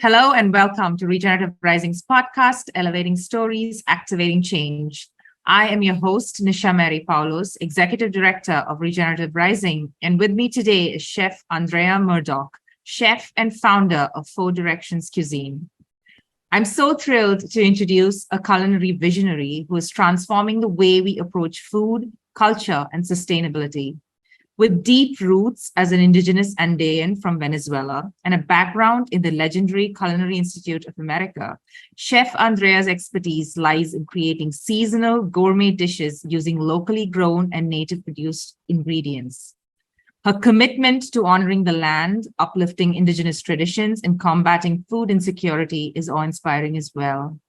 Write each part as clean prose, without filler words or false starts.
Hello and welcome to Regenerative Rising's podcast, Elevating Stories, Activating Change. I am your host, Nisha Mary Polouse, Executive Director of Regenerative Rising, and with me today is Chef Andrea Murdoch, chef and founder of Four Directions Cuisine. I'm so thrilled to introduce a culinary visionary who is transforming the way we approach food, culture, and sustainability. With deep roots as an Indigenous Andean from Venezuela and a background in the legendary Culinary Institute of America, Chef Andrea's expertise lies in creating seasonal gourmet dishes using locally grown and native produced ingredients. Her commitment to honoring the land, uplifting Indigenous traditions, and combating food insecurity is awe-inspiring as well.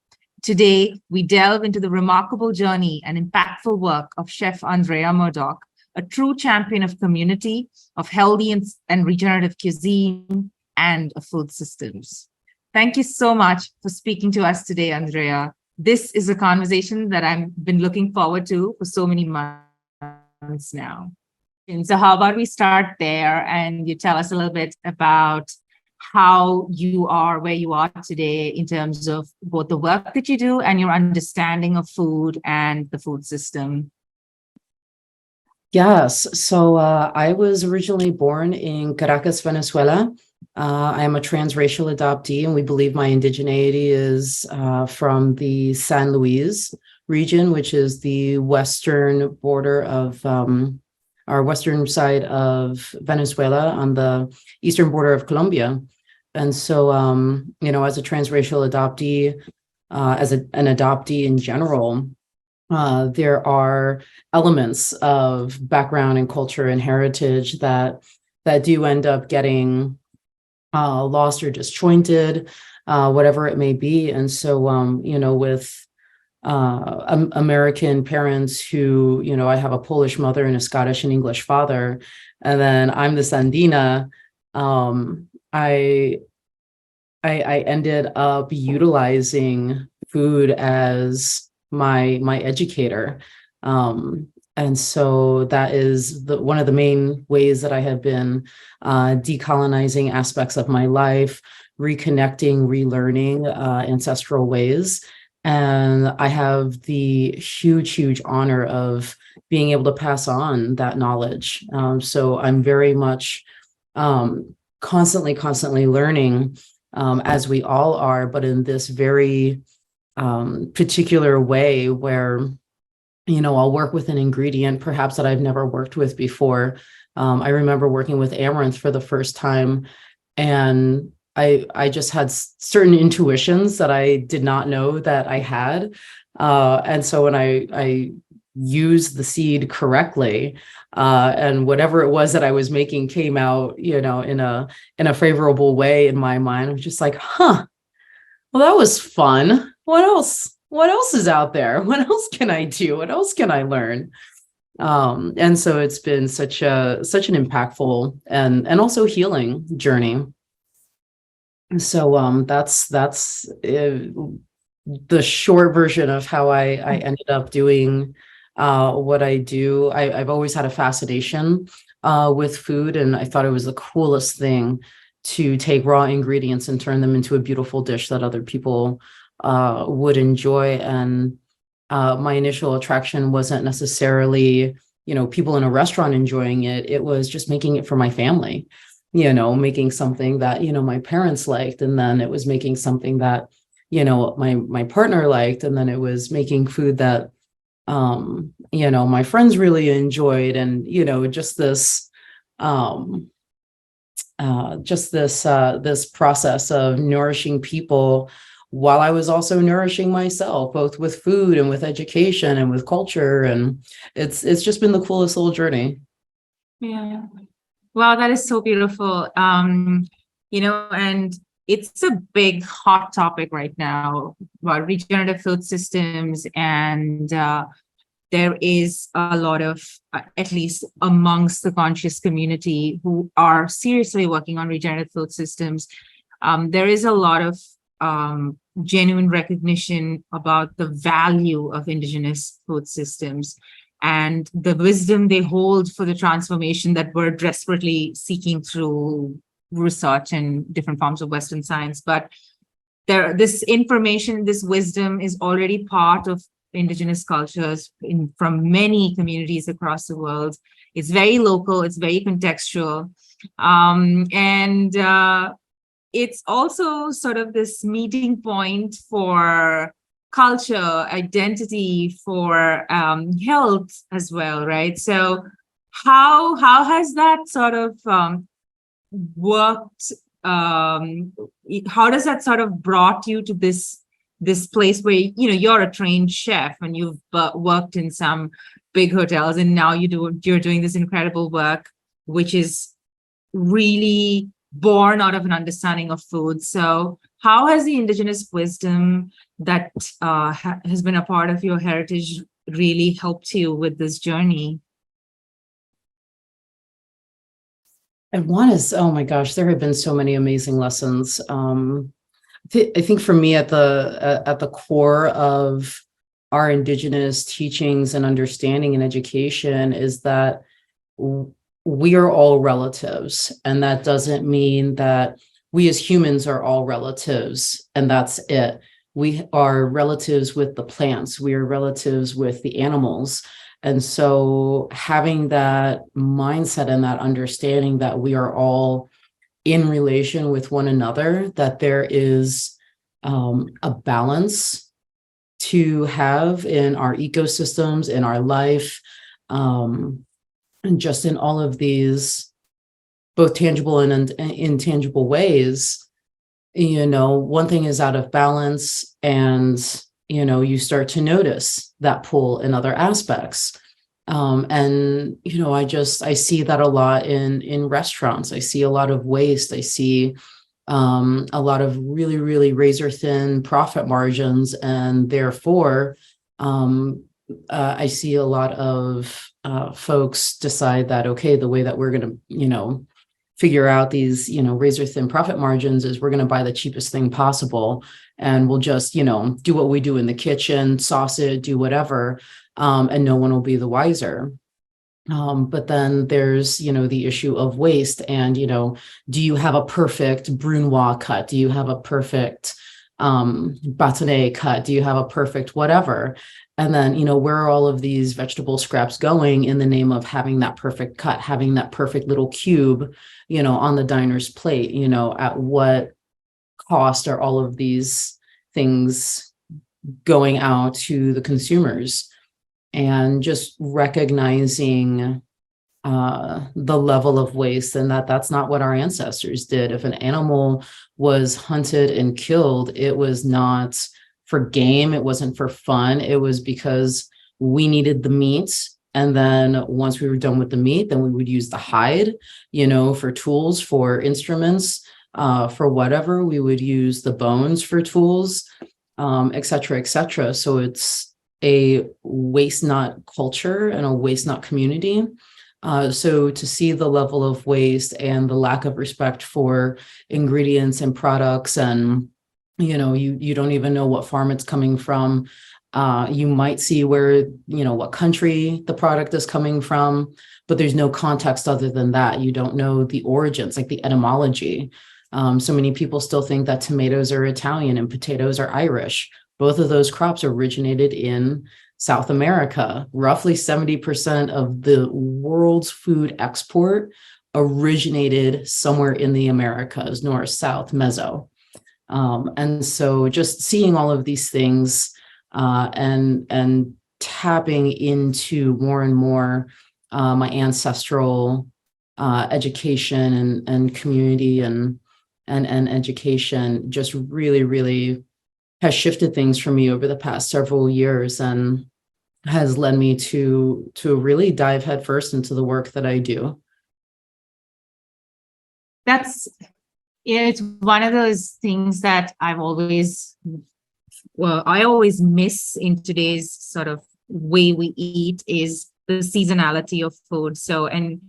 Today, we delve into the remarkable journey and impactful work of Chef Andrea Murdoch, a true champion of community, of healthy and regenerative cuisine, and of food systems. Thank you so much for speaking to us today, Andrea. This is a conversation that I've been looking forward to for so many months now. And so how about we start there and you tell us a little bit about how you are where you are today in terms of both the work that you do and your understanding of food and the food system. Yes. So I was originally born in Caracas, Venezuela. I am a transracial adoptee, and we believe my indigeneity is from the San Luis region, which is the western border of our western side of Venezuela on the eastern border of Colombia. And so, as a transracial adoptee, as an adoptee in general, there are elements of background and culture and heritage that do end up getting lost or disjointed, whatever it may be. And so, with American parents who, I have a Polish mother and a Scottish and English father, and then I'm this Andina, I ended up utilizing food as my educator. And so that is one of the main ways that I have been decolonizing aspects of my life, reconnecting, relearning ancestral ways. And I have the huge honor of being able to pass on that knowledge. So I'm very much constantly learning, as we all are, but in this very particular way where, I'll work with an ingredient perhaps that I've never worked with before. I remember working with amaranth for the first time, and I just had certain intuitions that I did not know that I had. And so when I used the seed correctly, and whatever it was that I was making came out, in a favorable way in my mind, I was just like, well, that was fun. What else? What else is out there? What else can I do? What else can I learn? And so it's been such an impactful and also healing journey. So that's the short version of how I ended up doing what I do. I've always had a fascination with food, and I thought it was the coolest thing to take raw ingredients and turn them into a beautiful dish that other people would enjoy. And my initial attraction wasn't necessarily, people in a restaurant enjoying it. It was just making it for my family, making something that, my parents liked. And then it was making something that, my partner liked. And then it was making food that, my friends really enjoyed. And, just this, this process of nourishing people while I was also nourishing myself, both with food and with education and with culture. And it's just been the coolest little journey. Yeah. Wow, that is so beautiful. And it's a big hot topic right now about regenerative food systems. And there is a lot of, at least amongst the conscious community who are seriously working on regenerative food systems, there is a lot of genuine recognition about the value of Indigenous food systems and the wisdom they hold for the transformation that we're desperately seeking through research and different forms of Western science, but this information, this wisdom is already part of indigenous cultures from many communities across the world. It's very local, it's very contextual. And it's also sort of this meeting point for culture, identity, for health as well, right? So how has that sort of worked? How does that sort of brought you to this place where you're a trained chef and you've worked in some big hotels, and now you're doing this incredible work, which is really born out of an understanding of food. So how has the indigenous wisdom that has been a part of your heritage really helped you with this journey? And one is, oh my gosh, there have been so many amazing lessons. I think for me, at the core of our indigenous teachings and understanding and education is that we are all relatives, and that doesn't mean that we as humans are all relatives and that's it. We are relatives with the plants, we are relatives with the animals. And so having that mindset and that understanding that we are all in relation with one another, that there is a balance to have in our ecosystems, in our life, and just in all of these both tangible and intangible ways. One thing is out of balance, and you start to notice that pull in other aspects. And I see that a lot in restaurants. I see a lot of waste. I see a lot of really, really razor thin profit margins, and therefore I see a lot of folks decide that, okay, the way that we're going to figure out these razor thin profit margins is we're going to buy the cheapest thing possible, and we'll just do what we do in the kitchen, sauce it, do whatever, and no one will be the wiser. But then there's the issue of waste, and do you have a perfect brunoise cut? Do you have a perfect bâtonnet cut? Do you have a perfect whatever? And then where are all of these vegetable scraps going in the name of having that perfect cut, having that perfect little cube on the diner's plate? At what cost are all of these things going out to the consumers? And just recognizing the level of waste, and that's not what our ancestors did. If an animal was hunted and killed, it was not for game, it wasn't for fun, it was because we needed the meat. And then once we were done with the meat, then we would use the hide, for tools, for instruments, for whatever. We would use the bones for tools, et cetera, et cetera. So it's a waste not culture and a waste not community. So to see the level of waste and the lack of respect for ingredients and products, and you don't even know what farm it's coming from. You might see where what country the product is coming from, but there's no context other than that. You don't know the origins, like the etymology. So many people still think that tomatoes are Italian and potatoes are Irish. Both of those crops originated in South America. Roughly 70% of the world's food export originated somewhere in the Americas, north, south, meso. And so just seeing all of these things and tapping into more and more my ancestral education and community and education just really, really has shifted things for me over the past several years, and has led me to really dive headfirst into the work that I do. It's one of those things that I always miss in today's sort of way we eat, is the seasonality of food. So, and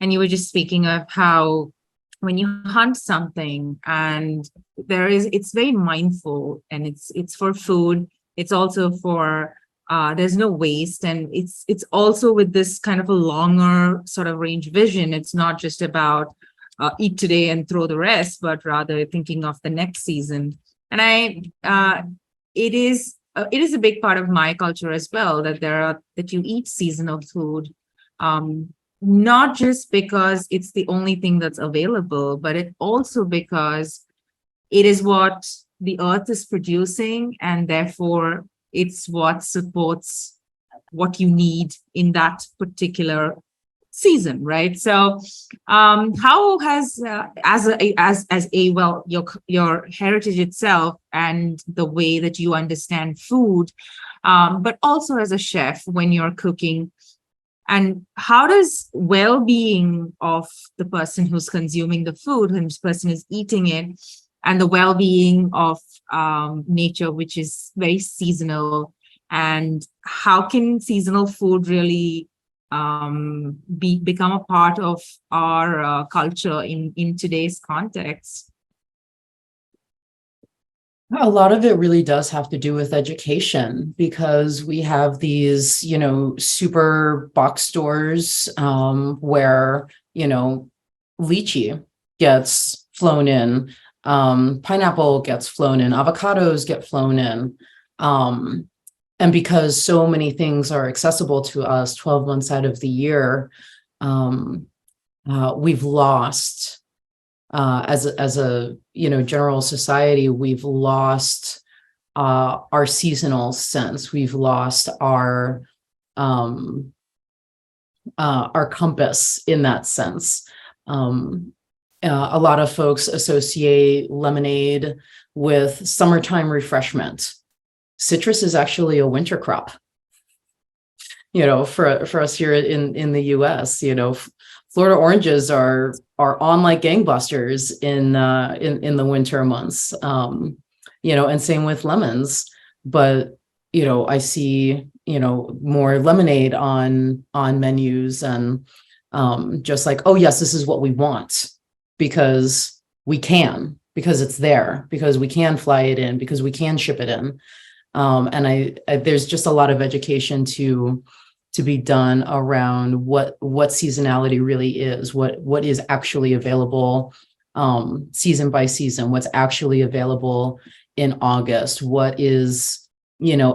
you were just speaking of how when you hunt something, and it's very mindful, and it's for food. It's also for there's no waste, and it's also with this kind of a longer sort of range vision. It's not just about eat today and throw the rest, but rather thinking of the next season. And it is a big part of my culture as well, that you eat seasonal food, not just because it's the only thing that's available, but it also because it is what the earth is producing, and therefore it's what supports what you need in that particular season, right? So, how has your heritage itself and the way that you understand food, but also as a chef when you're cooking, and how does well-being of the person who's consuming the food, whose person is eating it, and the well-being of nature, which is very seasonal, and how can seasonal food really become a part of our culture in today's context? A lot of it really does have to do with education, because we have these, super box stores where, lychee gets flown in, pineapple gets flown in, avocados get flown in. And because so many things are accessible to us 12 months out of the year, we've lost, as a general society, we've lost our seasonal sense. We've lost our compass in that sense. A lot of folks associate lemonade with summertime refreshment. Citrus is actually a winter crop. For us here in the US, Florida oranges are on like gangbusters in the winter months, and same with lemons. But I see more lemonade on menus, and just like, oh yes, this is what we want, because because it's there, because we can fly it in, because we can ship it in. And I there's just a lot of education to be done around what seasonality really is, what is actually available season by season, what's actually available in August, what is,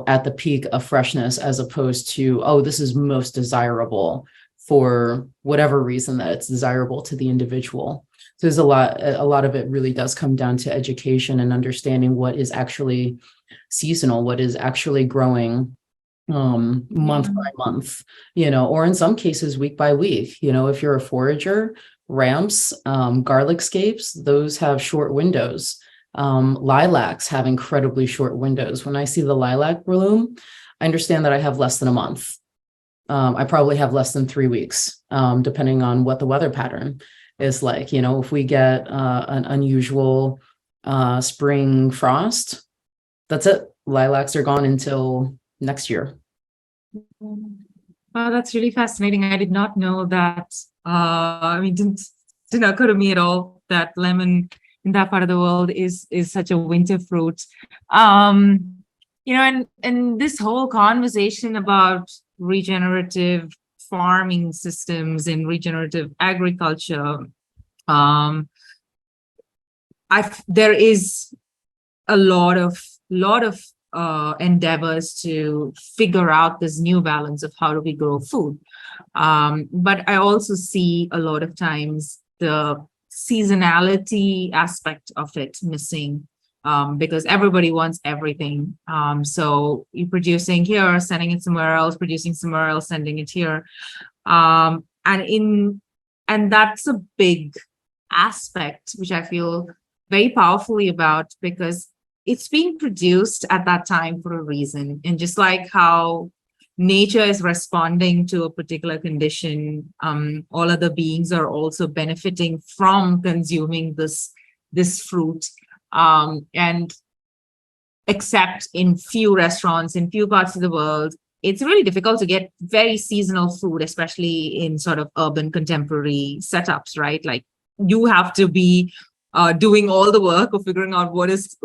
at the peak of freshness, as opposed to, oh, this is most desirable for whatever reason that it's desirable to the individual. So there's a lot of it really does come down to education and understanding what is actually seasonal, what is actually growing month by month, or in some cases week by week. If you're a forager, ramps, garlic scapes, those have short windows. Lilacs have incredibly short windows. When I see the lilac bloom, I understand that I have less than a month. I probably have less than 3 weeks, depending on what the weather pattern is like. If we get an unusual spring frost, that's it. Lilacs are gone until next year. Oh, that's really fascinating. I did not know that. Didn't occur to me at all that lemon in that part of the world is such a winter fruit. And this whole conversation about regenerative farming systems and regenerative agriculture, there is a lot of endeavors to figure out this new balance of how do we grow food. But I also see a lot of times the seasonality aspect of it missing, because everybody wants everything. So you're producing here, sending it somewhere else, producing somewhere else, sending it here. And that's a big aspect, which I feel very powerfully about, because it's being produced at that time for a reason. And just like how nature is responding to a particular condition, all other beings are also benefiting from consuming this fruit. And except in few restaurants, in few parts of the world, it's really difficult to get very seasonal food, especially in sort of urban contemporary setups, right? Like you have to be doing all the work of figuring out what is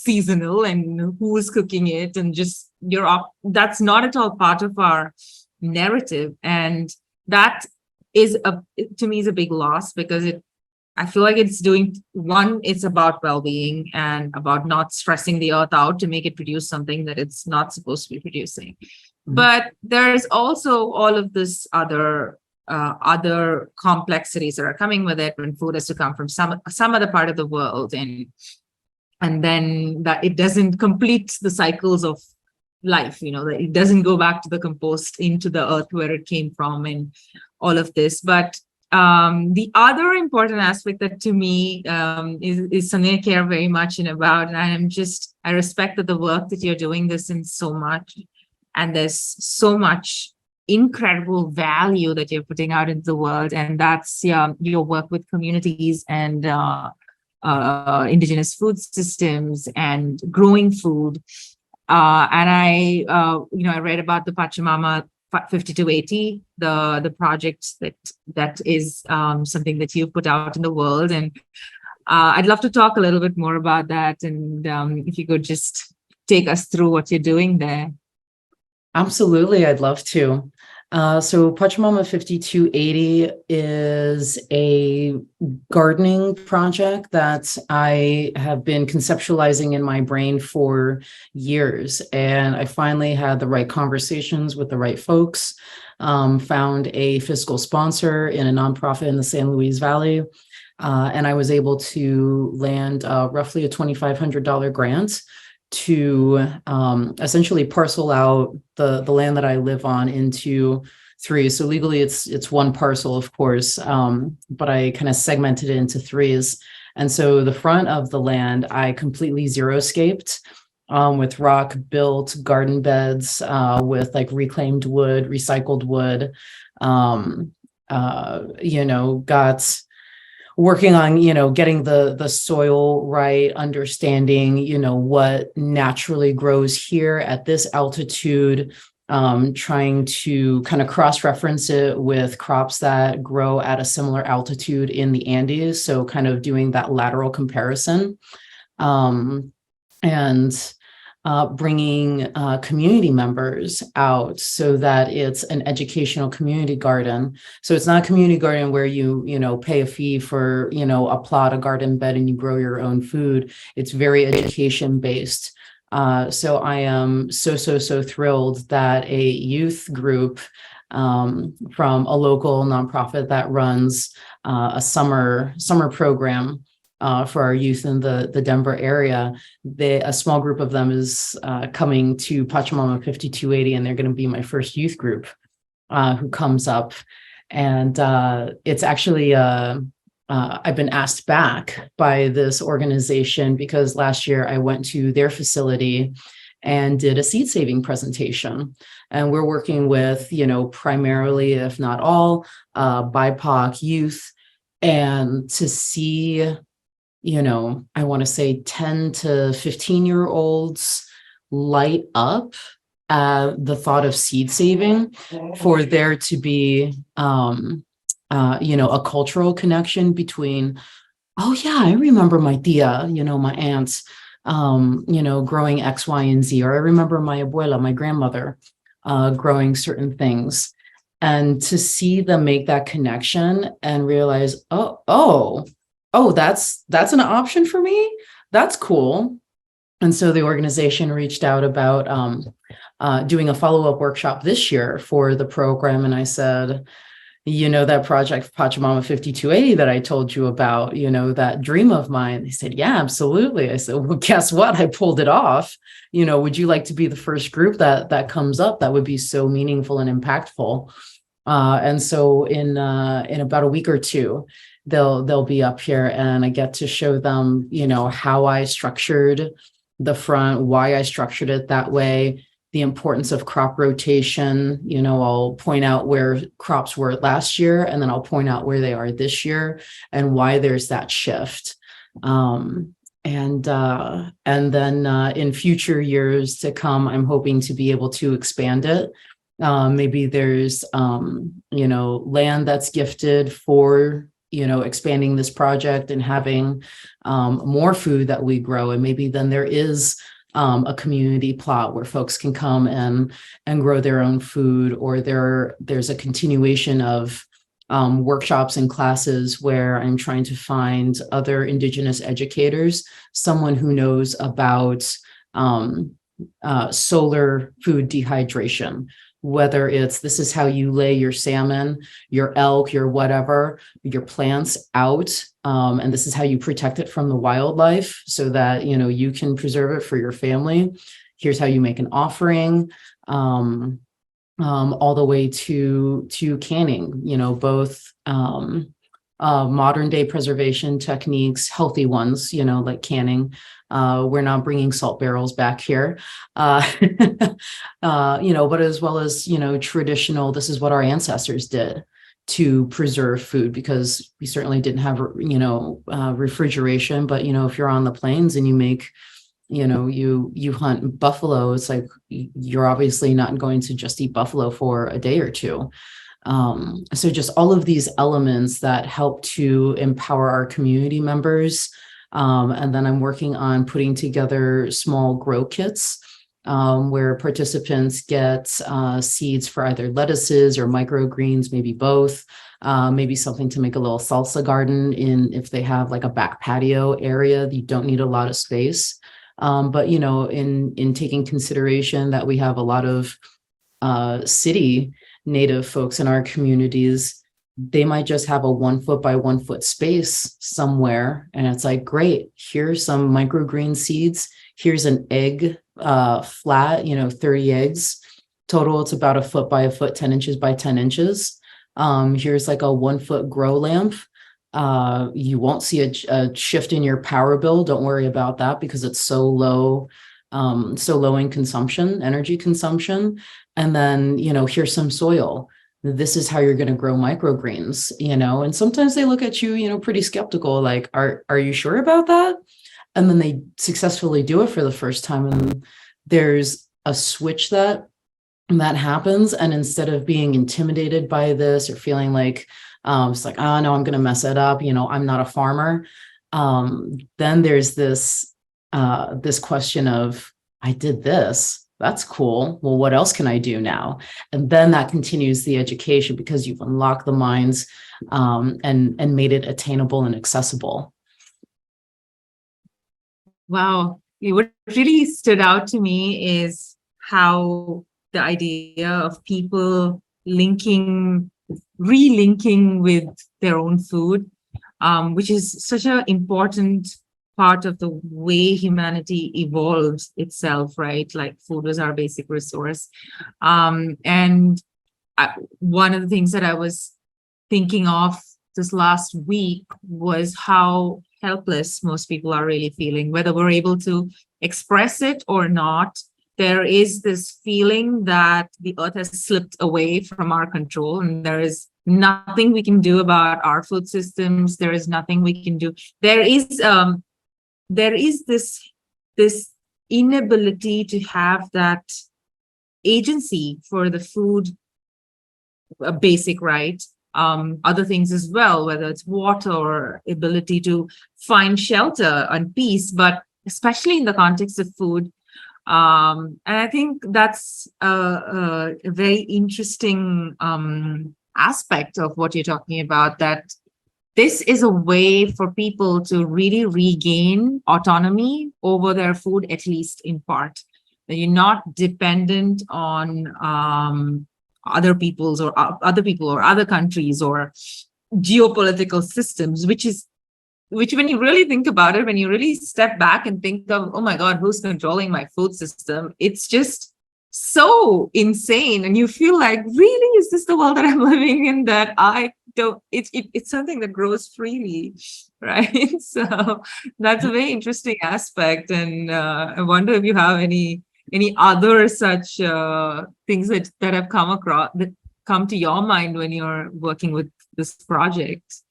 seasonal and who's cooking it, and just that's not at all part of our narrative. And that to me is a big loss, because I feel like it's doing one, it's about well-being and about not stressing the earth out to make it produce something that it's not supposed to be producing. But there's also all of this other complexities that are coming with it when food has to come from some other part of the world, and then that it doesn't complete the cycles of life, that it doesn't go back to the compost into the earth where it came from, and all of this. But the other important aspect that to me is something I care very much about, and I respect that the work that you're doing this in so much, and there's so much incredible value that you're putting out into the world, and that's your work with communities and indigenous food systems and growing food. And I read about the Pachamama 5280, the project that is something that you've put out in the world. And I'd love to talk a little bit more about that. And if you could just take us through what you're doing there. Absolutely, I'd love to. So Pachamama 5280 is a gardening project that I have been conceptualizing in my brain for years. And I finally had the right conversations with the right folks, found a fiscal sponsor in a nonprofit in the San Luis Valley. And I was able to land roughly a $2,500 grant to essentially parcel out the land that I live on into 3. So legally it's one parcel, of course, but I kind of segmented it into 3s. And so the front of the land, I completely xeriscaped with rock built garden beds with like reclaimed wood, recycled wood, got working on, getting the soil right, understanding, what naturally grows here at this altitude, trying to kind of cross-reference it with crops that grow at a similar altitude in the Andes. So kind of doing that lateral comparison. And bringing community members out so that it's an educational community garden. So it's not a community garden where you pay a fee for, a plot, a garden bed, and you grow your own food. It's very education based. So I am so thrilled that a youth group from a local nonprofit that runs a summer program for our youth in the Denver area. A small group of them is coming to Pachamama 5280, and they're going to be my first youth group who comes up. And it's actually, I've been asked back by this organization because last year I went to their facility and did a seed saving presentation. And we're working with, primarily, if not all, BIPOC youth, and to see I want to say 10 to 15-year-olds light up the thought of seed saving, for there to be, a cultural connection between, oh yeah, I remember my tia, my aunts, growing X, Y, and Z, or I remember my abuela, my grandmother, growing certain things. And to see them make that connection and realize, oh, that's an option for me. That's cool. And so the organization reached out about doing a follow-up workshop this year for the program. And I said, that project Pachamama 5280 that I told you about, that dream of mine. They said, yeah, absolutely. I said, well, guess what? I pulled it off. Would you like to be the first group that comes up? That would be so meaningful and impactful. And so in about a week or two, they'll be up here, and I get to show them, how I structured the front, why I structured it that way, the importance of crop rotation. I'll point out where crops were last year, and then I'll point out where they are this year and why there's that shift. And then in future years to come, I'm hoping to be able to expand it. Maybe there's, land that's gifted for expanding this project and having more food that we grow. And maybe then there is a community plot where folks can come and grow their own food, or there's a continuation of workshops and classes where I'm trying to find other Indigenous educators, someone who knows about solar food dehydration, whether it's this is how you lay your salmon, your elk, your whatever, your plants out, and this is how you protect it from the wildlife so that, you know, you can preserve it for your family. Here's how you make an offering, all the way to canning, you know, both modern day preservation techniques, healthy ones, you know, like canning. We're not bringing salt barrels back here, you know, but as well as, you know, traditional, this is what our ancestors did to preserve food, because we certainly didn't have, you know, refrigeration. But, you know, if you're on the plains and you make, you know, you hunt buffalo, it's like you're obviously not going to just eat buffalo for a day or two. So just all of these elements that help to empower our community members. And then I'm working on putting together small grow kits where participants get seeds for either lettuces or microgreens, maybe both, maybe something to make a little salsa garden in if they have like a back patio area, you don't need a lot of space. But, you know, in taking consideration that we have a lot of city native folks in our communities, they might just have a 1 foot by 1 foot space somewhere. And it's like, great, here's some microgreen seeds. Here's an egg flat, you know, 30 eggs total. It's about 1 foot by 1 foot, 10 inches by 10 inches. Here's like a 1 foot grow lamp. You won't see a shift in your power bill. Don't worry about that because it's so low in consumption, energy consumption. And then, you know, here's some soil. This is how you're going to grow microgreens, you know, and sometimes they look at you, you know, pretty skeptical, like, are you sure about that? And then they successfully do it for the first time. And there's a switch that happens. And instead of being intimidated by this or feeling like, it's like, oh no, I'm going to mess it up. You know, I'm not a farmer. Then there's this question of, I did this. That's cool. Well, what else can I do now? And then that continues the education because you've unlocked the minds and made it attainable and accessible. Wow. What really stood out to me is how the idea of people relinking with their own food, which is such an important part of the way humanity evolved itself, right? Like food was our basic resource. And one of the things that I was thinking of this last week was how helpless most people are really feeling, whether we're able to express it or not. There is this feeling that the earth has slipped away from our control, and there is nothing we can do about our food systems. There is nothing we can do. There is this inability to have that agency for the food, a basic right. Other things as well, whether it's water or ability to find shelter and peace, but especially in the context of food. And I think that's a very interesting aspect of what you're talking about, that this is a way for people to really regain autonomy over their food, at least in part. That you're not dependent on other people or other countries or geopolitical systems, which when you really think about it, when you really step back and think of, oh my God, who's controlling my food system? It's just so insane. And you feel like, really, is this the world that I'm living in, that I don't, it's something that grows freely, right? So that's a very interesting aspect. And I wonder if you have any other such things that have come to your mind when you're working with this project.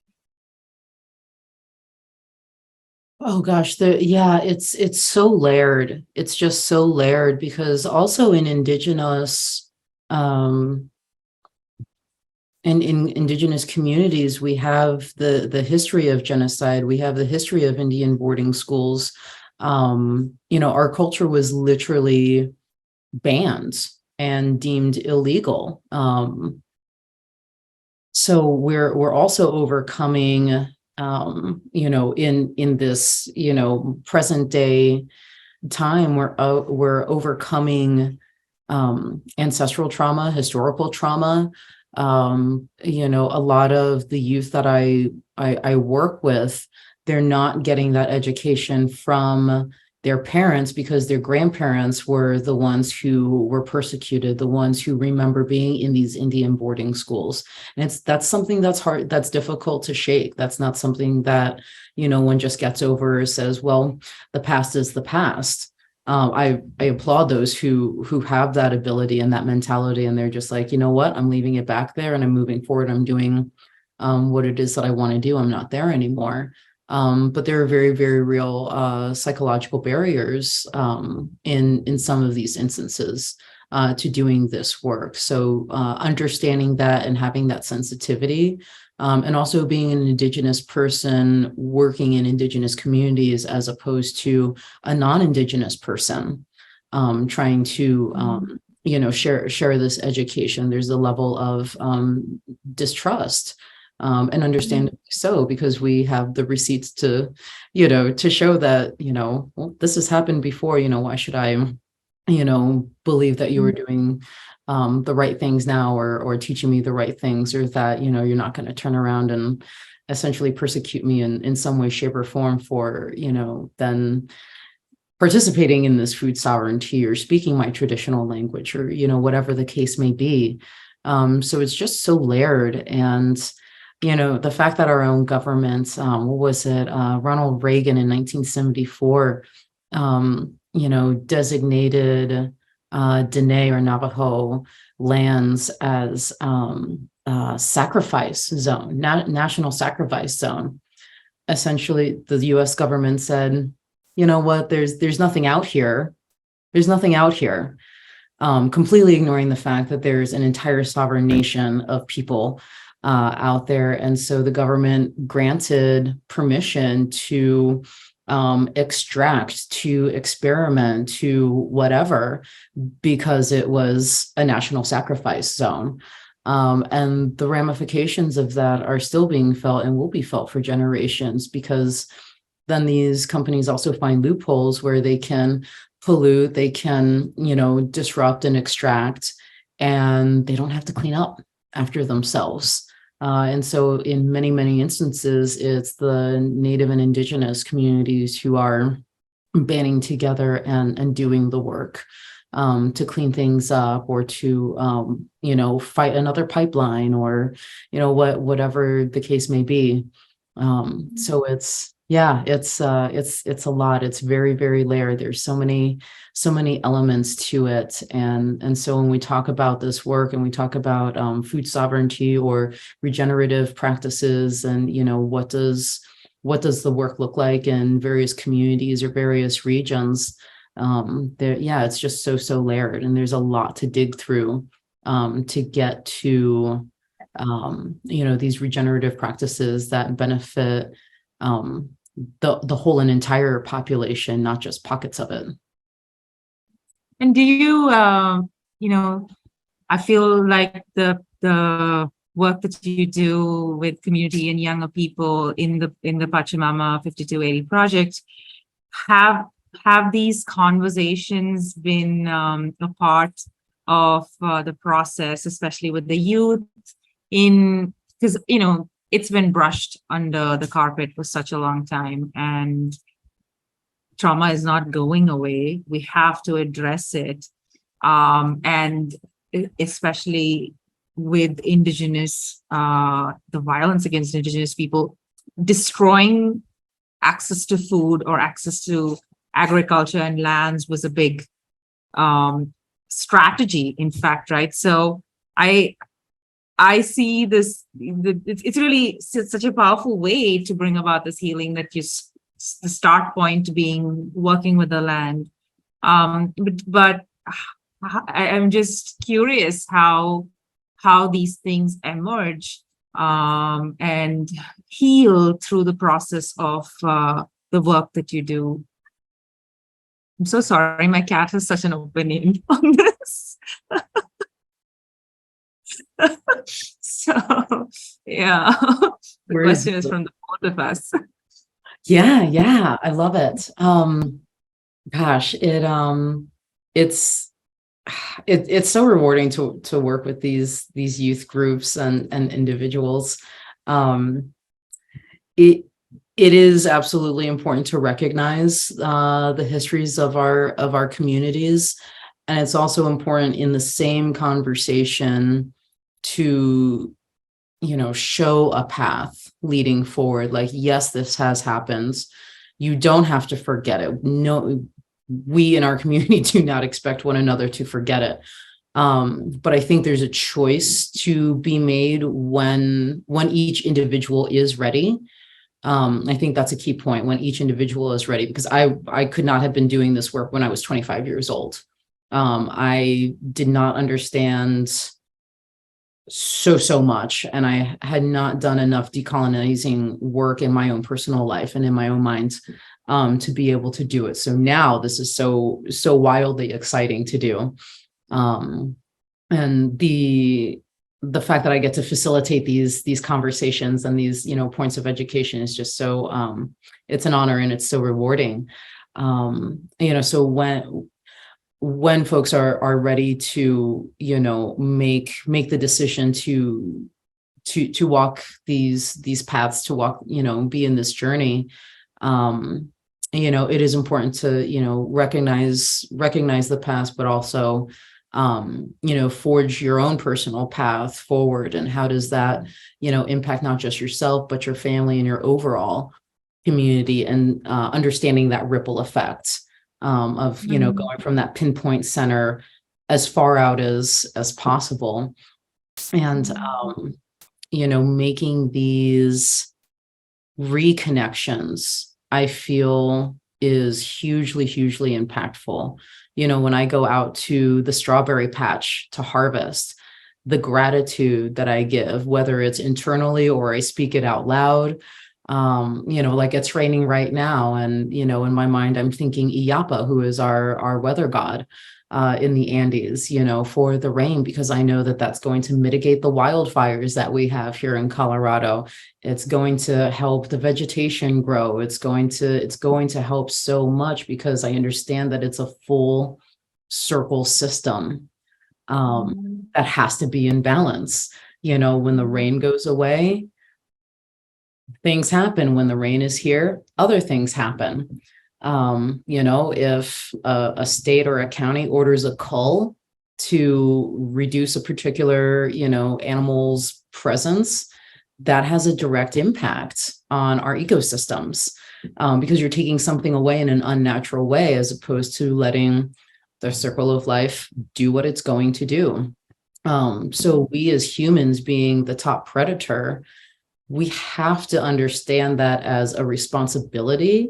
Oh gosh, it's so layered. It's just so layered because also in indigenous in indigenous communities, we have the history of genocide. We have the history of Indian boarding schools. You know, our culture was literally banned and deemed illegal. So so we're also overcoming, in this, present day time, we're overcoming ancestral trauma, historical trauma. A lot of the youth that I work with, they're not getting that education from their parents because their grandparents were the ones who were persecuted, the ones who remember being in these Indian boarding schools. And that's something that's hard, that's difficult to shake. That's not something that, one just gets over or says, well, the past is the past. I applaud those who have that ability and that mentality, and they're just like, you know what, I'm leaving it back there and I'm moving forward. I'm doing what it is that I want to do. I'm not there anymore. But there are very, very real psychological barriers in some of these instances to doing this work. So understanding that and having that sensitivity, and also being an Indigenous person working in Indigenous communities as opposed to a non-Indigenous person trying to share this education. There's a level of distrust. And understandably so, because we have the receipts to show that, well, this has happened before, why should I, believe that you were doing the right things now, or teaching me the right things, or that, you're not going to turn around and essentially persecute me in some way, shape, or form for, then participating in this food sovereignty or speaking my traditional language, or, whatever the case may be. So it's just so layered. And the fact that our own government, Ronald Reagan in 1974, designated Dene or Navajo lands as sacrifice zone, national sacrifice zone. Essentially, the U.S. government said, you know what, there's nothing out here. There's nothing out here. Completely ignoring the fact that there's an entire sovereign nation of people out there. And so the government granted permission to extract, to experiment, to whatever, because it was a national sacrifice zone. And the ramifications of that are still being felt and will be felt for generations, because then these companies also find loopholes where they can pollute, they can, disrupt and extract, and they don't have to clean up after themselves. And so in many, many instances, it's the Native and Indigenous communities who are banding together and doing the work to clean things up, or to, fight another pipeline, or, whatever the case may be. So it's a lot. It's very, very layered. There's so many elements to it. And so when we talk about this work and we talk about food sovereignty or regenerative practices, and, what does the work look like in various communities or various regions, it's just so layered, and there's a lot to dig through to get to, these regenerative practices that benefit the whole and entire population, not just pockets of it. And do you, I feel like the work that you do with community and younger people in the Pachamama 5280 project, have these conversations been a part of the process, especially with the youth, because it's been brushed under the carpet for such a long time, and trauma is not going away. We have to address it. And especially with Indigenous, the violence against Indigenous people, destroying access to food or access to agriculture and lands was a big strategy, in fact, right? So I see this, it's really such a powerful way to bring about this healing, that the start point being working with the land. But I'm just curious how these things emerge and heal through the process of the work that you do. I'm so sorry, my cat has such an opinion on this. So Yeah. The Where is question is from the both of us. yeah, I love it. Gosh, it's it's so rewarding to work with these youth groups and individuals. Um, it it is absolutely important to recognize the histories of our communities, and it's also important in the same conversation to show a path leading forward. Like, yes, this has happened. You don't have to forget it. No, we in our community do not expect one another to forget it. But I think there's a choice to be made when each individual is ready. I think that's a key point, when each individual is ready, because I could not have been doing this work when I was 25 years old. I did not understand so much, and I had not done enough decolonizing work in my own personal life and in my own mind to be able to do it. So now this is so wildly exciting to do. And the fact that I get to facilitate these conversations and these points of education is just so it's an honor, and it's so rewarding. So when folks are ready to make the decision to walk these paths, to walk be in this journey, it is important to recognize the past, but also forge your own personal path forward. And how does that impact not just yourself, but your family and your overall community, and understanding that ripple effect of going from that pinpoint center as far out as possible, and making these reconnections, I feel, is hugely impactful. When I go out to the strawberry patch to harvest, the gratitude that I give, whether it's internally or I speak it out loud. Like it's raining right now, and in my mind I'm thinking Iyapa, who is our weather god in the Andes, for the rain, because I know that that's going to mitigate the wildfires that we have here in Colorado. It's going to help the vegetation grow. It's going to help so much, because I understand that it's a full circle system that has to be in balance. When the rain goes away, things happen. When the rain is here, other things happen. If a state or a county orders a cull to reduce a particular, animal's presence, that has a direct impact on our ecosystems, because you're taking something away in an unnatural way, as opposed to letting the circle of life do what it's going to do. So we as humans, being the top predator, we have to understand that as a responsibility,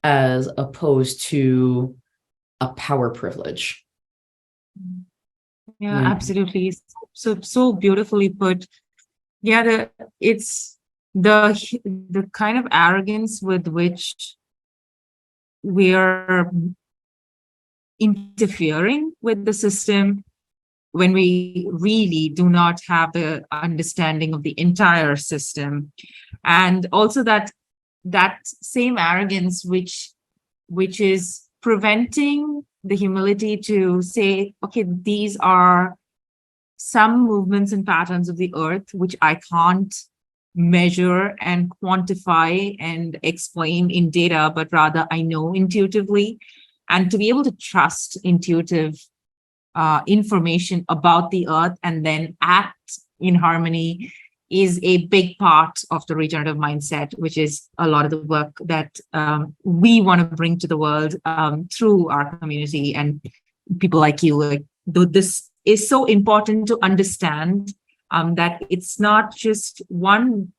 as opposed to a power privilege. Yeah, absolutely. So beautifully put. Yeah, it's the kind of arrogance with which we are interfering with the system, when we really do not have the understanding of the entire system. And also that same arrogance which is preventing the humility to say, okay, these are some movements and patterns of the earth which I can't measure and quantify and explain in data, but rather I know intuitively. And to be able to trust intuitive information about the earth and then act in harmony is a big part of the regenerative mindset, which is a lot of the work that we want to bring to the world through our community and people like you. Like, this is so important to understand that it's not just one.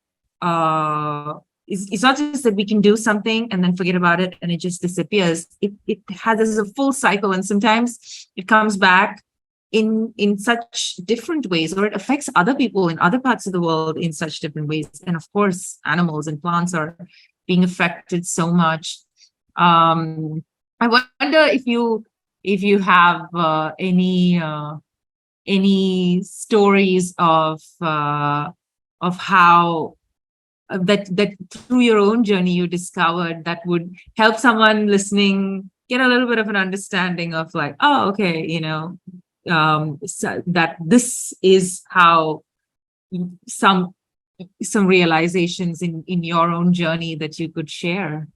It's not just that we can do something and then forget about it and it just disappears. It has a full cycle, and sometimes it comes back in such different ways, or it affects other people in other parts of the world in such different ways. And of course, animals and plants are being affected so much. I wonder if you have any stories of of how that through your own journey you discovered that would help someone listening get a little bit of an understanding of like, oh, okay, so that this is how some realizations in your own journey that you could share?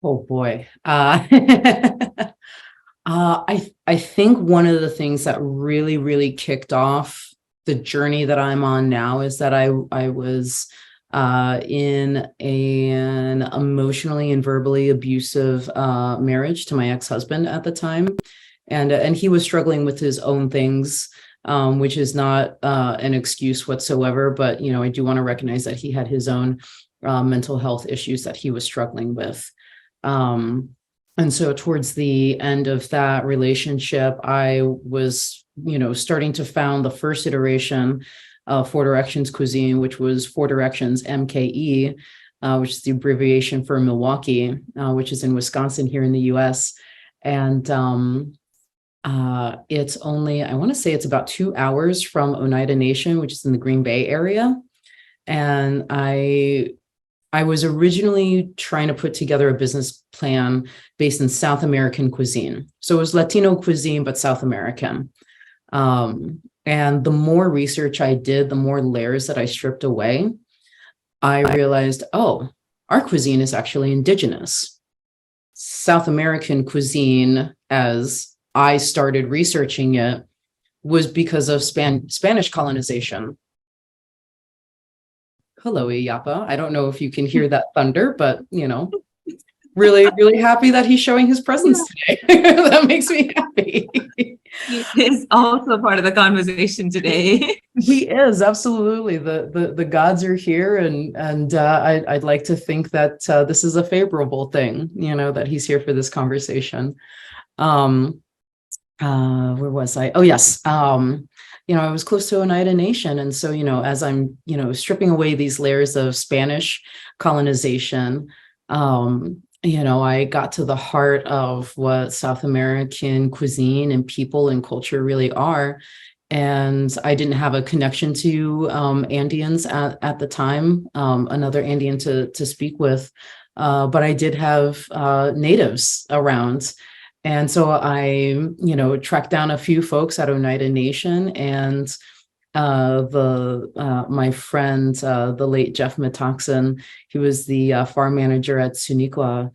Oh boy. I think one of the things that really, really kicked off the journey that I'm on now is that I was in an emotionally and verbally abusive marriage to my ex-husband at the time, and he was struggling with his own things, which is not an excuse whatsoever. But I do want to recognize that he had his own mental health issues that he was struggling with. And so towards the end of that relationship, I was, starting to found the first iteration of Four Directions Cuisine, which was Four Directions MKE, which is the abbreviation for Milwaukee, which is in Wisconsin here in the US. And it's only, I want to say it's about 2 hours from Oneida Nation, which is in the Green Bay area. And I was originally trying to put together a business plan based in South American cuisine. So it was Latino cuisine, but South American. And the more research I did, the more layers that I stripped away, I realized, oh, our cuisine is actually indigenous. South American cuisine, as I started researching it, was because of Spanish colonization. Hello, Iyapa. I don't know if you can hear that thunder, but really, really happy that he's showing his presence today. That makes me happy. He is also part of the conversation today. He is, absolutely. The gods are here, and I'd like to think that this is a favorable thing, that he's here for this conversation. Where was I? Oh, yes. I was close to Oneida Nation. And so, as I'm, stripping away these layers of Spanish colonization, I got to the heart of what South American cuisine and people and culture really are. And I didn't have a connection to Andeans at the time, another Andean to speak with, but I did have natives around. And so I, tracked down a few folks at Oneida Nation, and my friend, the late Jeff Metoxen, he was the farm manager at Suniqua,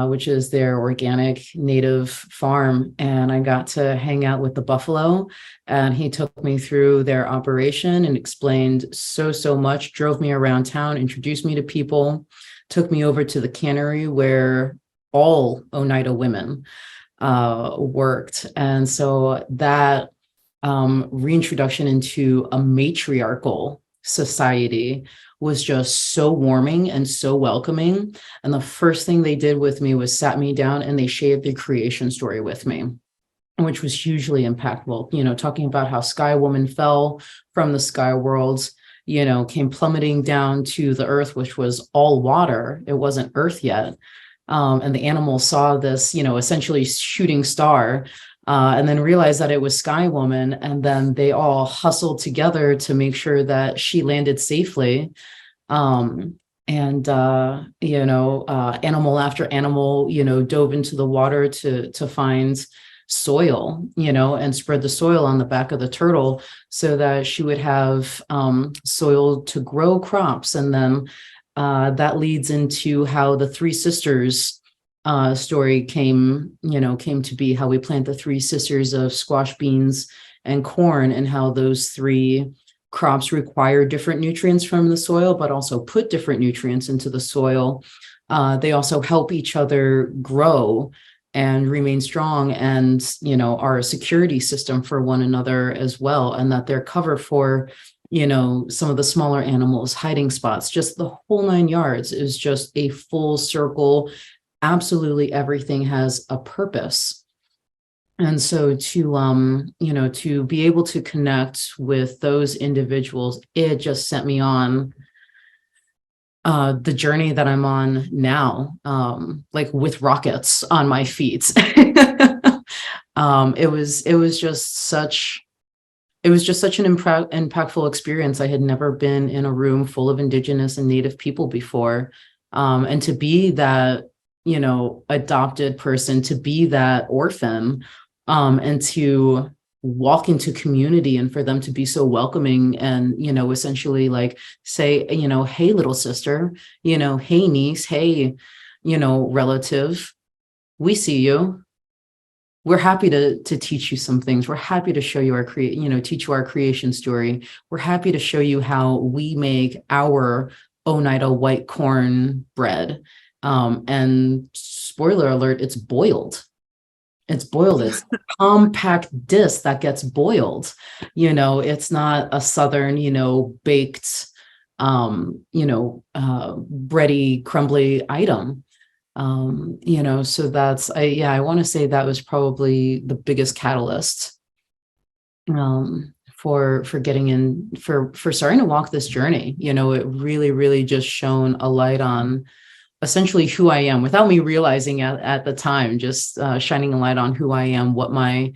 which is their organic native farm. And I got to hang out with the buffalo, and he took me through their operation and explained so much, drove me around town, introduced me to people, took me over to the cannery where all Oneida women worked. And so that reintroduction into a matriarchal society was just so warming and so welcoming. And the first thing they did with me was sat me down and they shared the creation story with me, which was hugely impactful. Talking about how Sky Woman fell from the sky worlds, came plummeting down to the earth, which was all water. It wasn't earth yet. And the animals saw this, essentially shooting star, and then realized that it was Sky Woman. And then they all hustled together to make sure that she landed safely. Animal after animal, dove into the water to find soil, and spread the soil on the back of the turtle so that she would have soil to grow crops. And then that leads into how the Three Sisters story came to be, how we plant the three sisters of squash, beans, and corn, and how those three crops require different nutrients from the soil, but also put different nutrients into the soil. They also help each other grow and remain strong, and are a security system for one another as well, and that they're cover for some of the smaller animals, hiding spots, just the whole 9 yards. Is just a full circle. Absolutely everything has a purpose. And so to be able to connect with those individuals, it just sent me on the journey that I'm on now, like with rockets on my feet. It was just such it was just such an impactful experience. I had never been in a room full of Indigenous and Native people before. And to be that, adopted person, to be that orphan, and to walk into community and for them to be so welcoming and, essentially like say, hey, little sister, hey, niece, hey, relative, we see you. We're happy to teach you some things. We're happy to show you teach you our creation story. We're happy to show you how we make our Oneida white corn bread. And spoiler alert, it's boiled. It's boiled. It's a compact disc that gets boiled. It's not a Southern, baked, bready, crumbly item. So I want to say that was probably the biggest catalyst for getting in, for starting to walk this journey. It really, really just shone a light on essentially who I am without me realizing at the time, just shining a light on who I am, what my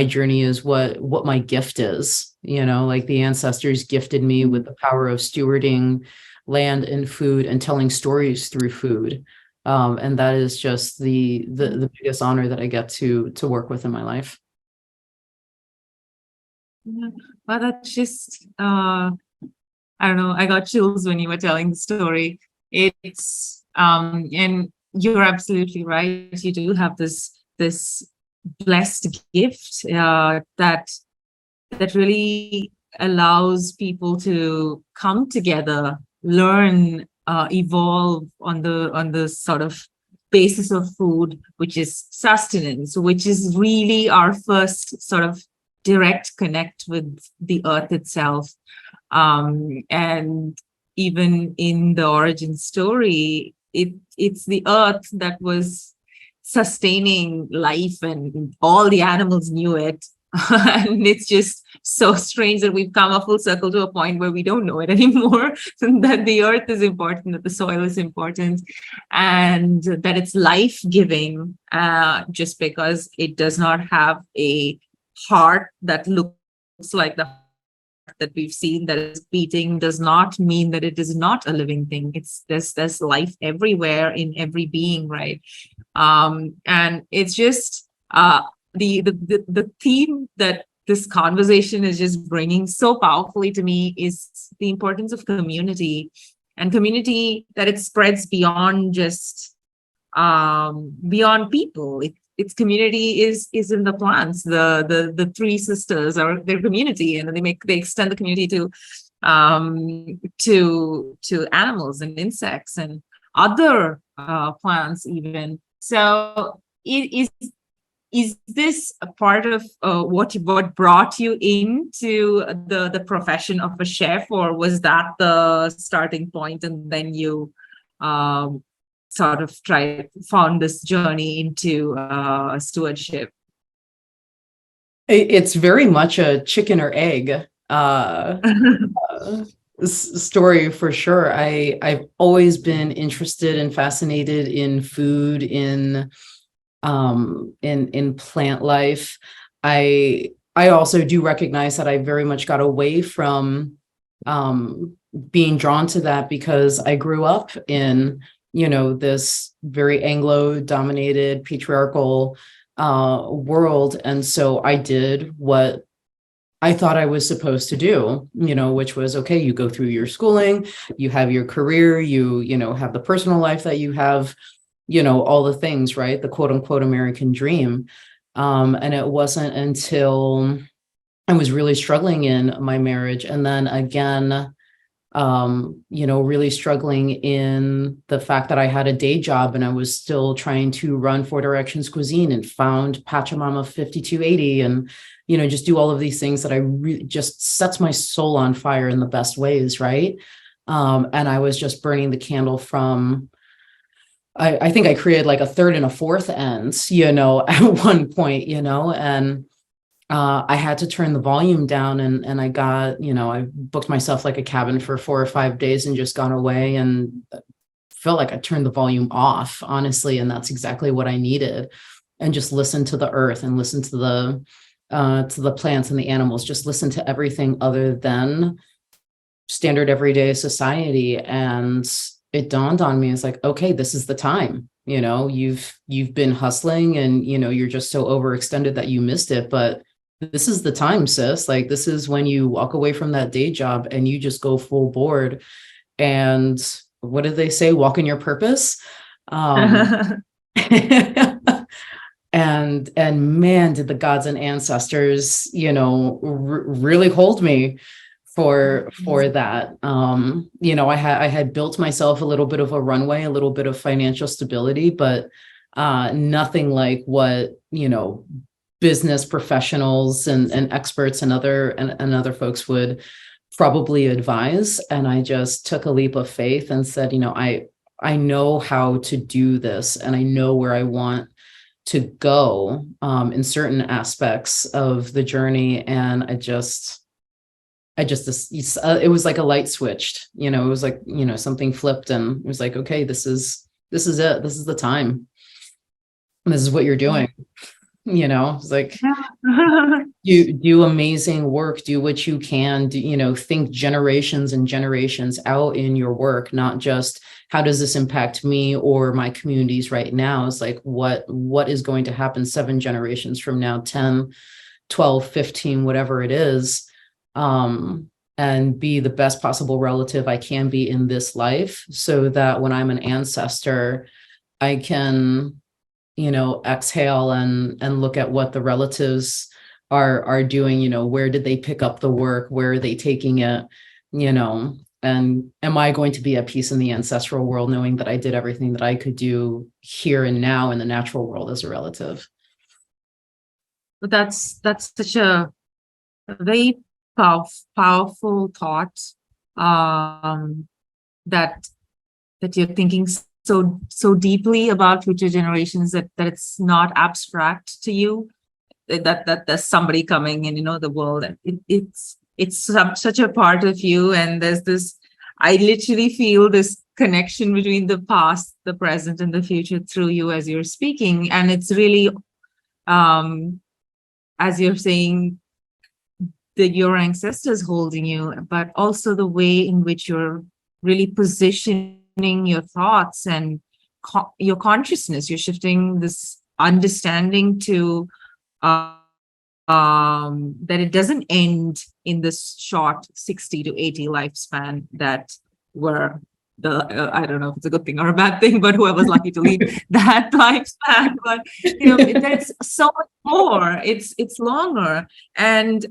journey is, what my gift is. Like the ancestors gifted me with the power of stewarding land and food and telling stories through food. And that is just the biggest honor that I get to work with in my life. Yeah. Well, that's just, I don't know, I got chills when you were telling the story. It's, and you're absolutely right. You do have this blessed gift that really allows people to come together, learn, evolve on the sort of basis of food, which is sustenance, which is really our first sort of direct connect with the earth itself. And even in the origin story, it's the earth that was sustaining life, and all the animals knew it. And it's just so strange that we've come a full circle to a point where we don't know it anymore, that the earth is important, that the soil is important, and that it's life-giving, just because it does not have a heart that looks like the that we've seen that is beating does not mean that it is not a living thing. It's there's life everywhere in every being, right? And it's just the theme that this conversation is just bringing so powerfully to me is the importance of community, and community that it spreads beyond just beyond people. Its community is in the plants. The three sisters are their community, and they extend the community to animals and insects and other plants even. So is this a part of what brought you into the profession of a chef, or was that the starting point and then you sort of found this journey into stewardship? It's very much a chicken or egg story for sure. I've always been interested and fascinated in food, in plant life. I also do recognize that I very much got away from being drawn to that because I grew up in this very Anglo-dominated patriarchal world. And so I did what I thought I was supposed to do, which was, okay, you go through your schooling, you have your career, you have the personal life that you have, all the things, right? The quote unquote American dream. And it wasn't until I was really struggling in my marriage. And then again, really struggling in the fact that I had a day job and I was still trying to run Four Directions Cuisine and found Pachamama 5280 and, just do all of these things that I really just sets my soul on fire in the best ways. Right. And I was just burning the candle from, I think I created like a third and a fourth ends, at one point, and I had to turn the volume down and I got, I booked myself like a cabin for 4 or 5 days and just gone away and felt like I turned the volume off, honestly. And that's exactly what I needed. And just listen to the earth and listen to to the plants and the animals, just listen to everything other than standard everyday society. And it dawned on me, it's like, okay, this is the time. You've been hustling and, you're just so overextended that you missed it. But this is the time, sis. Like, this is when you walk away from that day job and you just go full board. And what did they say? Walk in your purpose. And man, did the gods and ancestors, really hold me for that. I had built myself a little bit of a runway, a little bit of financial stability, but nothing like what, business professionals and experts and other folks would probably advise. And I just took a leap of faith and said, I know how to do this, and I know where I want to go in certain aspects of the journey. And it was like a light switched, it was like, something flipped, and it was like, okay, this is it. This is the time. This is what you're doing. It's like, you do amazing work, do what you can do, think generations and generations out in your work, not just how does this impact me or my communities right now. It's like, what is going to happen 7 generations from now, 10, 12, 15, whatever it is, and be the best possible relative I can be in this life, so that when I'm an ancestor, I can, exhale and look at what the relatives are doing, where did they pick up the work, where are they taking it, and am I going to be at peace in the ancestral world, knowing that I did everything that I could do here and now in the natural world as a relative. But that's such a very powerful thought, that you're thinking so deeply about future generations, that it's not abstract to you, that there's somebody coming in, the world, it's such a part of you. And there's this, I literally feel this connection between the past, the present, and the future through you as you're speaking. And it's really, as you're saying, that your ancestors holding you, but also the way in which you're really positioning your thoughts and your consciousness. You're shifting this understanding to that it doesn't end in this short 60 to 80 lifespan that were I don't know if it's a good thing or a bad thing, but whoever's lucky to lead that lifespan. But there's so much more. It's longer. And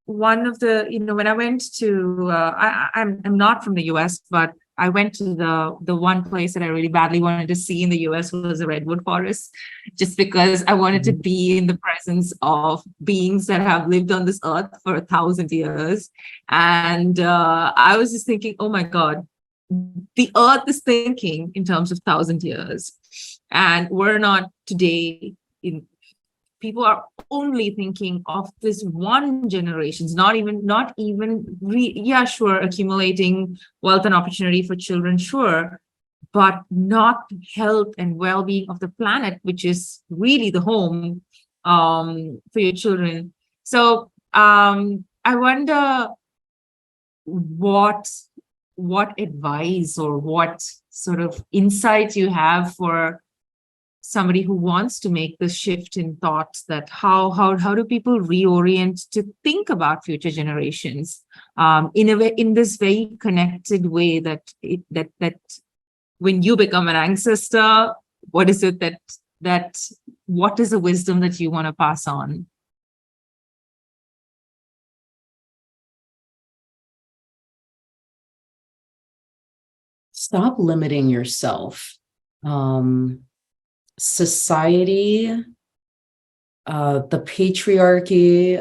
one of the, when I went to, I'm not from the US, but I went to the one place that I really badly wanted to see in the US was the redwood forest, just because I wanted to be in the presence of beings that have lived on this earth for 1,000 years. And I was just thinking, oh my God, the earth is thinking in terms of 1,000 years. And we're not today people are only thinking of this one generations, sure, accumulating wealth and opportunity for children, sure, but not health and well-being of the planet, which is really the home for your children. So I wonder what advice or what sort of insights you have for somebody who wants to make this shift in thoughts, that how do people reorient to think about future generations in a way, in this very connected way, that when you become an ancestor, what is it what is the wisdom that you want to pass on? Stop limiting yourself. Society, the patriarchy,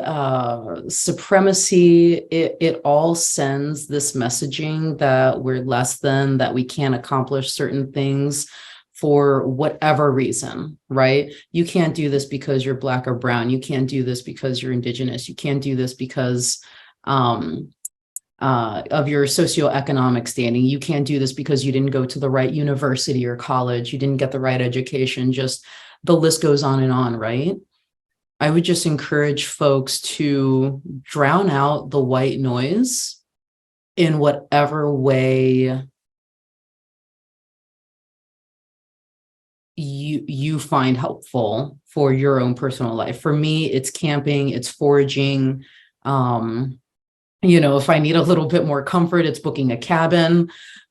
supremacy, it all sends this messaging that we're less than, that we can't accomplish certain things for whatever reason, right? You can't do this because you're Black or brown. You can't do this because you're Indigenous. You can't do this because of your socioeconomic standing. You can't do this because you didn't go to the right university or college. You didn't get the right education. Just the list goes on and on, right? I would just encourage folks to drown out the white noise in whatever way you find helpful for your own personal life. For me, it's camping, it's foraging. If I need a little bit more comfort, it's booking a cabin,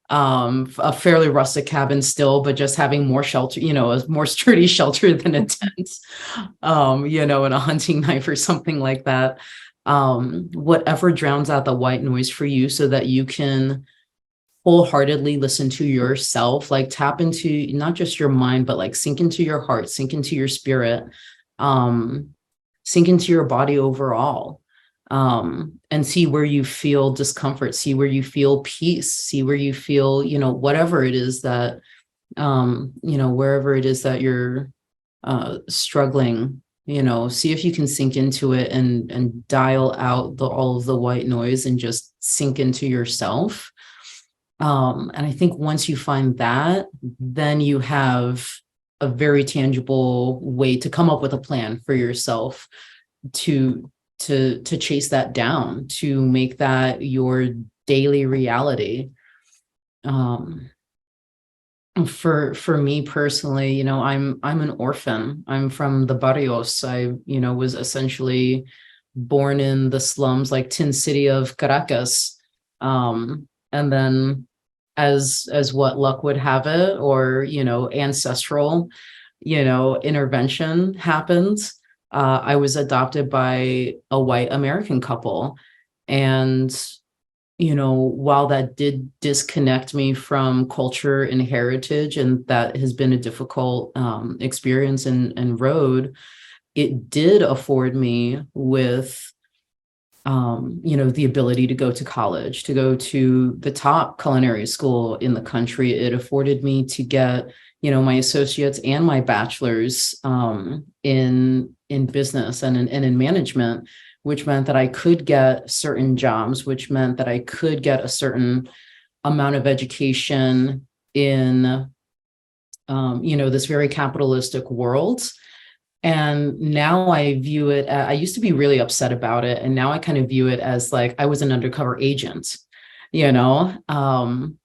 a fairly rustic cabin still, but just having more shelter, a more sturdy shelter than a tent, and a hunting knife or something like that. Whatever drowns out the white noise for you so that you can wholeheartedly listen to yourself, like tap into not just your mind, but like sink into your heart, sink into your spirit, sink into your body overall, and see where you feel discomfort, see where you feel peace, see where you feel, whatever it is that, wherever it is that you're struggling, see if you can sink into it and dial out all of the white noise and just sink into yourself. And I think once you find that, then you have a very tangible way to come up with a plan for yourself to chase that down, to make that your daily reality. For me personally, I'm an orphan. I'm from the barrios. I, was essentially born in the slums, like Tin City of Caracas. And then as what luck would have it, or, ancestral, intervention happens. I was adopted by a white American couple. And, while that did disconnect me from culture and heritage, and that has been a difficult experience and road, it did afford me with the ability to go to college, to go to the top culinary school in the country. It afforded me to get, my associates and my bachelor's in business and in management, which meant that I could get certain jobs, which meant that I could get a certain amount of education in, this very capitalistic world. And now I view it, I used to be really upset about it. And now I kind of view it as like I was an undercover agent, I'm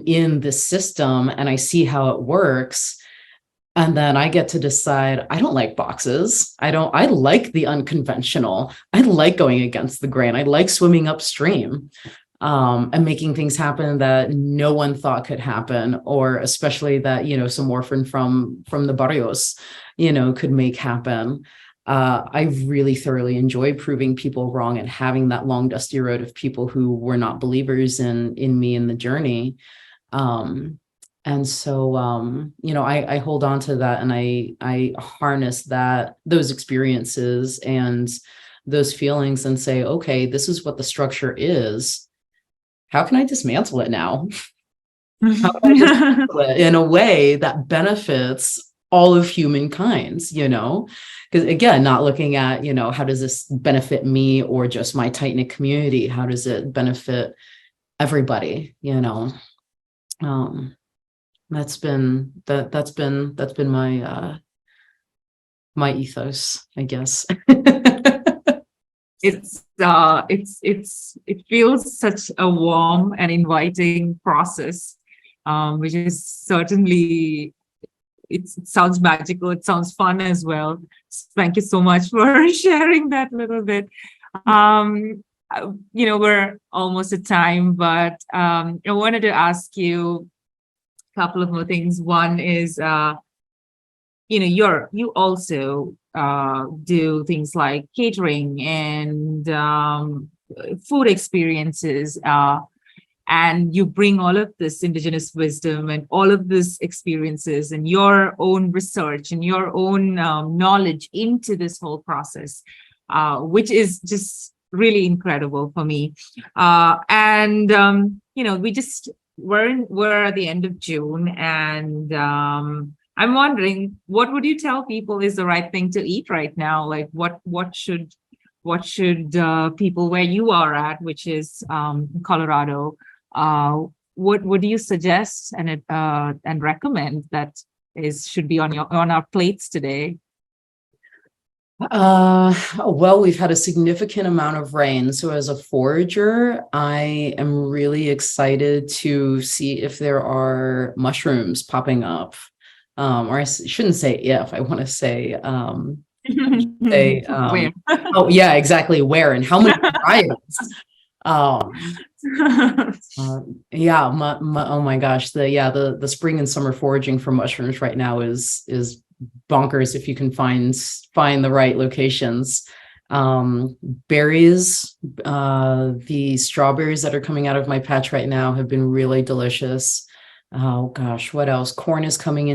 in this system and I see how it works. And then I get to decide, I don't like boxes. I like the unconventional. I like going against the grain. I like swimming upstream. And making things happen that no one thought could happen, or especially that, some orphan from the barrios, could make happen. I really thoroughly enjoy proving people wrong and having that long, dusty road of people who were not believers in me in the journey. And so, I hold on to that, and I harness those experiences and those feelings and say, okay, this is what the structure is. How can I dismantle it now? How can I dismantle it in a way that benefits all of humankind, Because again, not looking at, how does this benefit me or just my tight-knit community? How does it benefit everybody, That's been my my ethos, I guess. It feels such a warm and inviting process, which is certainly, it sounds magical. It sounds fun as well. Thank you so much for sharing that little bit. We're almost at time, but I wanted to ask you a couple of more things. One is, you also do things like catering and food experiences, and you bring all of this indigenous wisdom and all of this experiences and your own research and your own knowledge into this whole process, which is just really incredible for me. We're at the end of June, and I'm wondering, what would you tell people is the right thing to eat right now? Like what should people where you are at, which is Colorado, what do you suggest and recommend that should be on our plates today? Well, we've had a significant amount of rain. So as a forager, I am really excited to see if there are mushrooms popping up. Or shouldn't say if, I want to say, Where? oh yeah, exactly. Where and how many varieties? Um, yeah, oh my gosh, the spring and summer foraging for mushrooms right now is bonkers if you can find the right locations. Berries, the strawberries that are coming out of my patch right now have been really delicious. Oh gosh, what else? Corn is coming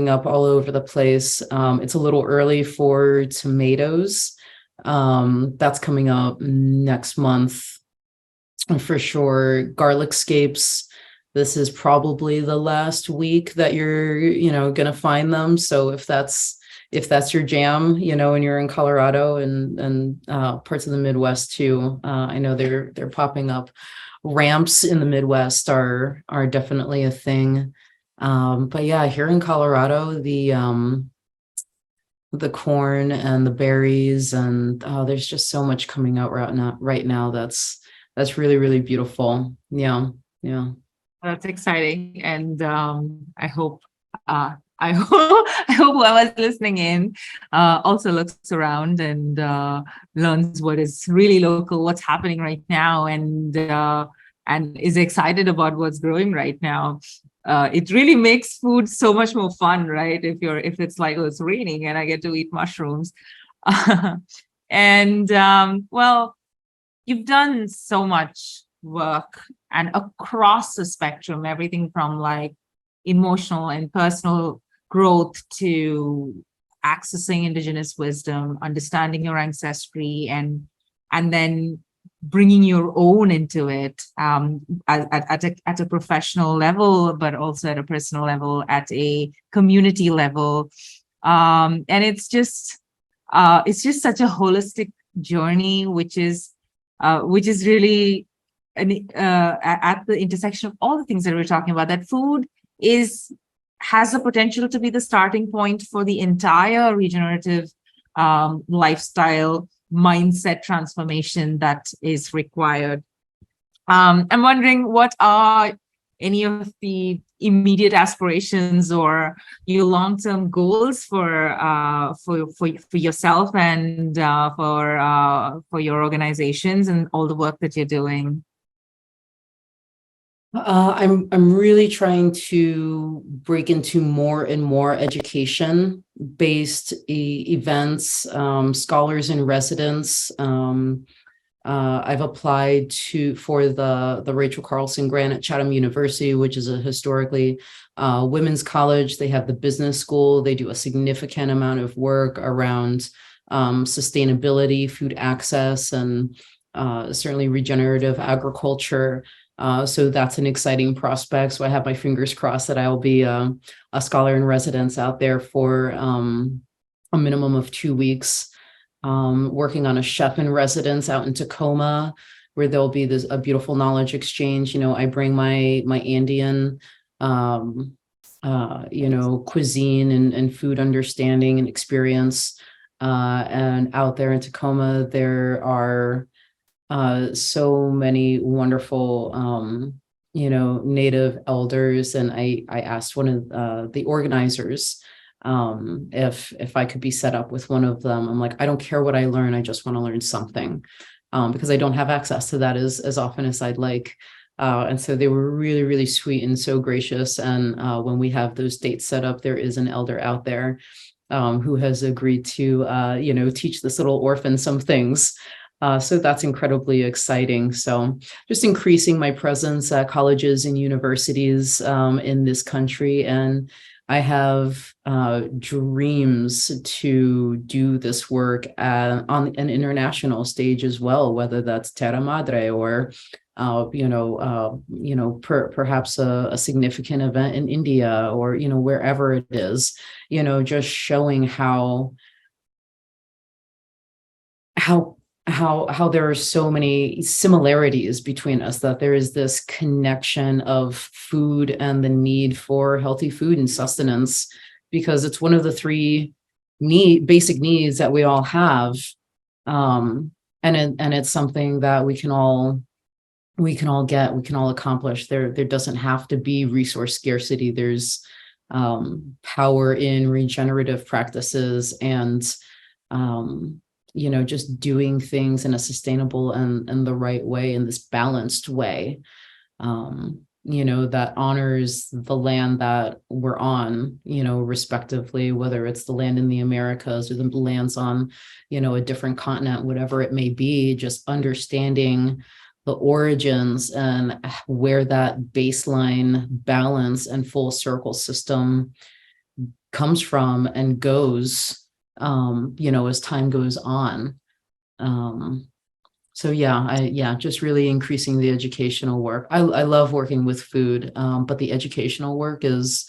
up all over the place. It's a little early for tomatoes. That's coming up next month for sure. Garlic scapes. This is probably the last week that you're gonna find them. So if that's your jam, and you're in Colorado and parts of the Midwest too, I know they're popping up. Ramps in the Midwest are definitely a thing. But yeah, here in Colorado, the corn and the berries and there's just so much coming out right now that's really, really beautiful. Yeah. Yeah. That's exciting. And I hope I hope whoever's listening in also looks around and learns what is really local, what's happening right now, and is excited about what's growing right now. It really makes food so much more fun, right? If it's like, oh, it's raining and I get to eat mushrooms. And well, you've done so much work and across the spectrum, everything from like emotional and personal growth to accessing indigenous wisdom, understanding your ancestry, and then bringing your own into it, at a professional level, but also at a personal level, at a community level. And it's just such a holistic journey, which is really at the intersection of all the things that we're talking about. That food has the potential to be the starting point for the entire regenerative lifestyle mindset transformation that is required. I'm wondering, what are any of the immediate aspirations or your long-term goals for yourself and for your organizations and all the work that you're doing? I'm really trying to break into more and more education based events, scholars in residence. I've applied for the Rachel Carlson grant at Chatham University, which is a historically women's college. They have the business school. They do a significant amount of work around sustainability, food access, and certainly regenerative agriculture. So that's an exciting prospect. So I have my fingers crossed that I will be a scholar in residence out there for a minimum of 2 weeks. Working on a chef in residence out in Tacoma, where there'll be a beautiful knowledge exchange. I bring my Andean, cuisine and food understanding and experience. And out there in Tacoma, there are so many wonderful, Native elders. And I asked one of the organizers if I could be set up with one of them. I'm like, I don't care what I learn. I just want to learn something, because I don't have access to that as often as I'd like. And so they were really, really sweet and so gracious. And when we have those dates set up, there is an elder out there who has agreed to, teach this little orphan some things. So that's incredibly exciting. So just increasing my presence at colleges and universities in this country. And I have dreams to do this work on an international stage as well, whether that's Terra Madre or, perhaps a significant event in India or, wherever it is, just showing how there are so many similarities between us, that there is this connection of food and the need for healthy food and sustenance, because it's one of the three basic needs that we all have. And it's something that we can all get, we can all accomplish. There doesn't have to be resource scarcity. There's power in regenerative practices and just doing things in a sustainable and the right way, in this balanced way, that honors the land that we're on, respectively, whether it's the land in the Americas or the lands on, a different continent, whatever it may be, just understanding the origins and where that baseline balance and full circle system comes from and goes, as time goes on. So just really increasing the educational work. I love working with food, but the educational work is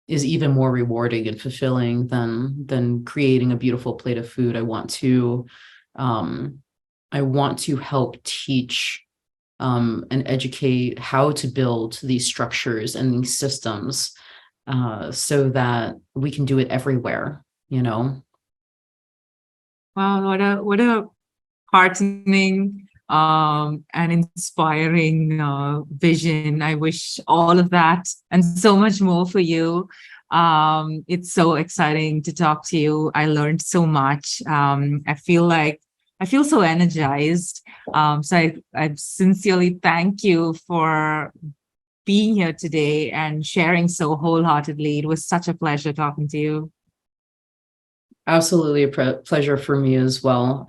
even more rewarding and fulfilling than creating a beautiful plate of food. I want to help teach and educate how to build these structures and these systems so that we can do it everywhere, Wow, what a heartening and inspiring vision. I wish all of that and so much more for you. It's so exciting to talk to you. I learned so much. I feel so energized. So I sincerely thank you for being here today and sharing so wholeheartedly. It was such a pleasure talking to you. Absolutely a pleasure for me as well.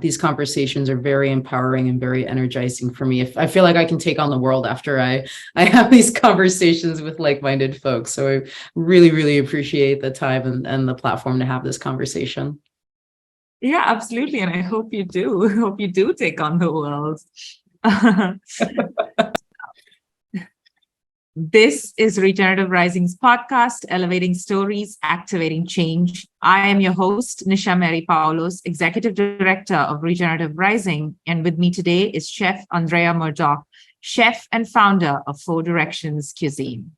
These conversations are very empowering and very energizing for me. I feel like I can take on the world after I have these conversations with like-minded folks. So I really, really appreciate the time and the platform to have this conversation. Yeah, absolutely. And I hope you do. I hope you do take on the world. This is Regenerative Rising's podcast, Elevating Stories, Activating Change. I am your host, Nisha Mary Polouse, Executive Director of Regenerative Rising. And with me today is Chef Andrea Murdoch, chef and founder of 4 Directions Cuisine.